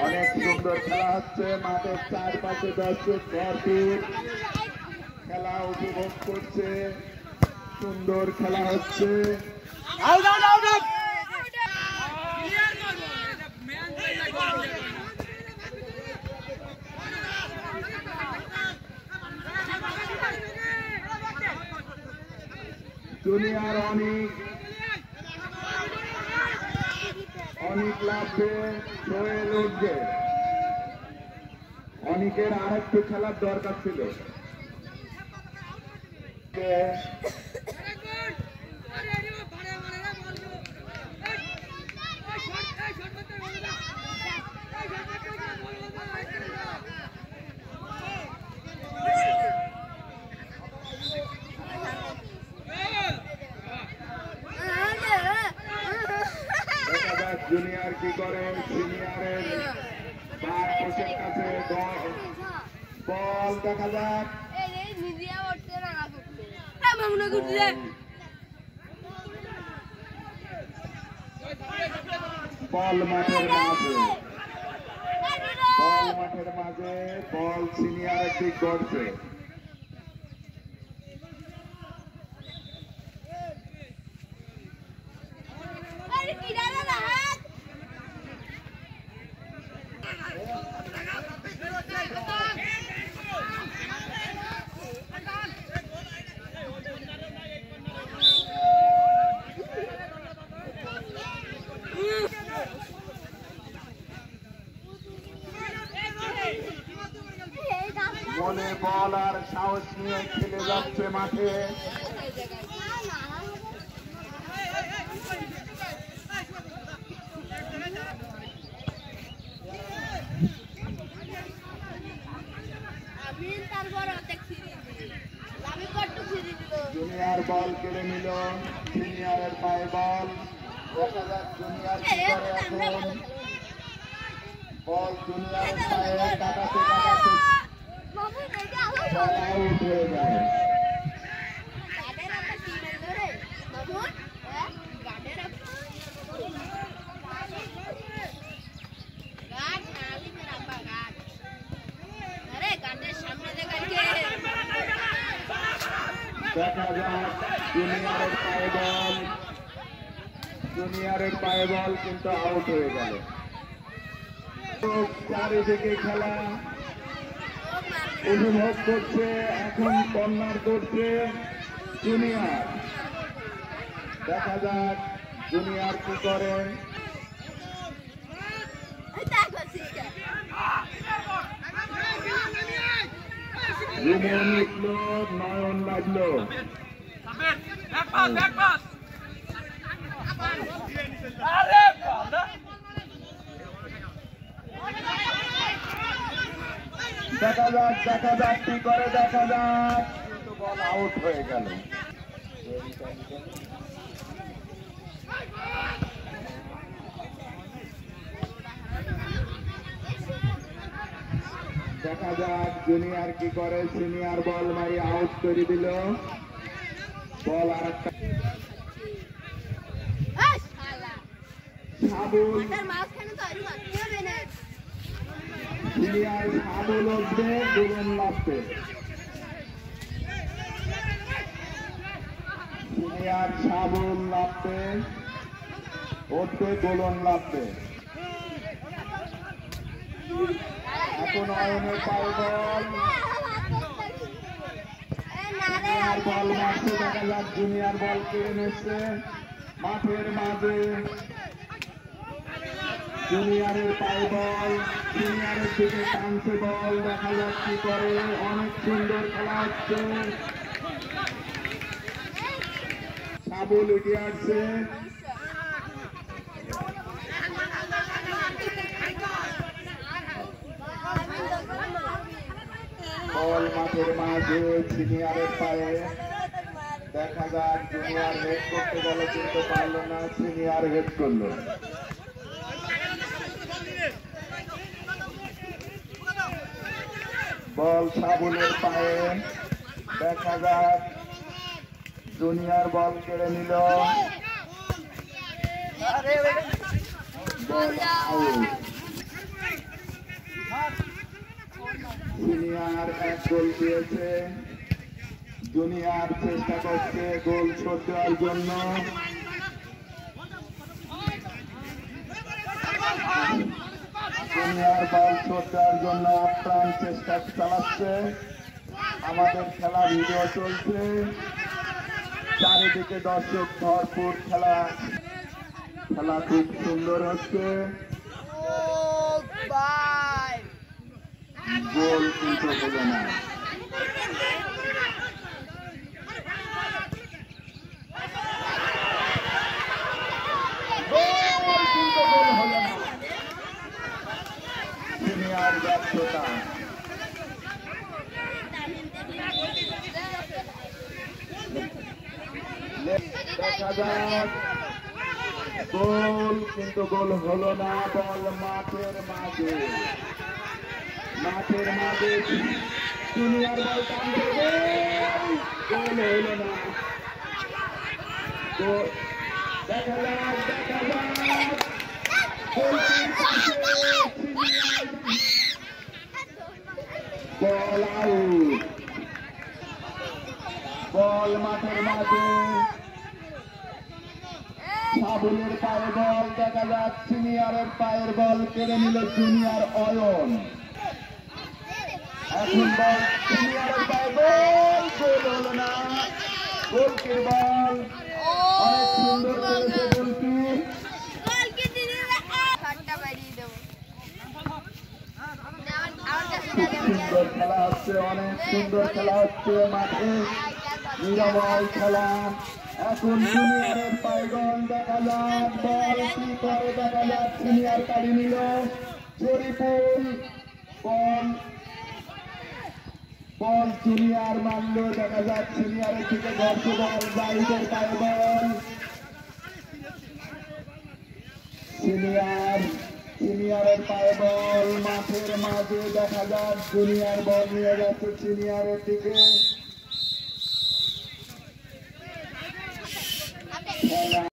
অনেক সুন্দর খেলা হচ্ছে, মাঠের চারপাশে দর্শক ভরপুর খেলা উপভোগ করছে, সুন্দর খেলা হচ্ছে। জুনিয়র অনেক লাগবে, সোহেল উঠবে। অনেকের আরেকটু খেলার দরকার ছিল। জুনিয়র কি করে, সিনিয়রের কোচের কাছে বল দেখা যাক। বল মাঠের মাঝে বল সিনিয়রের দিক করছে। মনে বল আর সাহস নিয়ে খেলে যাচ্ছে মাঠে। জুনিয়র বল কেড়ে নিল, সিনিয়রের পায়ে বল। দেখা যাক জুনিয়র কি করে এখন। বল জুনিয়রের পায়ে কাটাতে আউট হয়ে যায়। দেখা যাক জুনিয়রের পায়ে বল, জুনিয়রের পায়ে বল কিন্তু আউট হয়ে গেল। চারিদিকে খেলা উপভোগ করছে, এখন কর্নার করছে জুনিয়র। দেখা যাক জুনিয়র কি করে। রুমন লিখলো, নয়ন লাগলো। দেখা যাক কি করে, দেখা যাক। কিন্তু বল আউট হয়ে গেল। দেখা যাক জুনিয়র কি করে, সিনিয়র বল মারি আউট করে দিল। বল আর একটা সিনিয়র সাবুল উঠবে, গোলন লাগবে। সিনিয়র সাবুল লাগবে, উঠবে, গোলন লাগবে। এখন অয়নের পায়ে বল, জুনিয়র বল মারছে। দেখা যাক জুনিয়র বল কেড়ে নিচ্ছে মাঠের মাঝে। জুনিয়রের পায়ে বল, সিনিয়রের দিকে টানছে বল। দেখা যাক কি করে। অনেক সুন্দর খেলা হচ্ছে। সাবুল উঠে আসছে। বল মাঠের মাঝে, সিনিয়রের পায়ে। দেখা যাক জুনিয়র হেড করতে গেল কিন্তু পারলো না, সিনিয়র হেড করলো। বল সাবুলের পায়ে। দেখা যাক জুনিয়র বল কেড়ে নিল। Ball out. সিনিয়র এক গোল দিয়েছে, জুনিয়র চেষ্টা করছে গোল শোধ দেওয়ার জন্য। জুনিয়র বল শোধ দেওয়ার জন্য আপ্রাণ চেষ্টা চালাচ্ছে। আমাদের খেলা ভিডিও চলছে, চারিদিকে দর্শক ভরপুর, খেলা খুব সুন্দর হচ্ছে। গোল কিন্তু হলো না। সিনিয়র ব্যর্থতা। দেখা যাক, গোল কিন্তু গোল হলো না। বল মাঠের মাঝে, জুনিয়র বল টানতে, গোল হলো না। দেখা যাক, বল আউট। বল মাঠের মাঝে, সাবুলের পায়ে বল, দেখা যাক সিনিয়রের পায়ের বল কেড়ে নিল জুনিয়র অয়ন। এখন বল সিনিয়রের পায়ে, গোল হলো না। গোলকির বল অনেক সুন্দর করেছে গোলকি। সুন্দর খেলা হচ্ছে, অনেক সুন্দর খেলা হচ্ছে মাঠে, নিরাময় খেলা। এখন জুনিয়রের পায়ে গোল, দেখা যাক বল কি করে, দেখা যাক সিনিয়র কাড়ি নিল। জরিপুল বল জুনিয়র মারল, দেখা যাক সিনিয়রের দিকে গর্ষ বল, জাহিদের পায়ে বল। সিনিয়রের পায়ে বল মাঠের মাঝে, দেখা যাক জুনিয়র বল নিয়ে যাচ্ছে সিনিয়রের দিকে।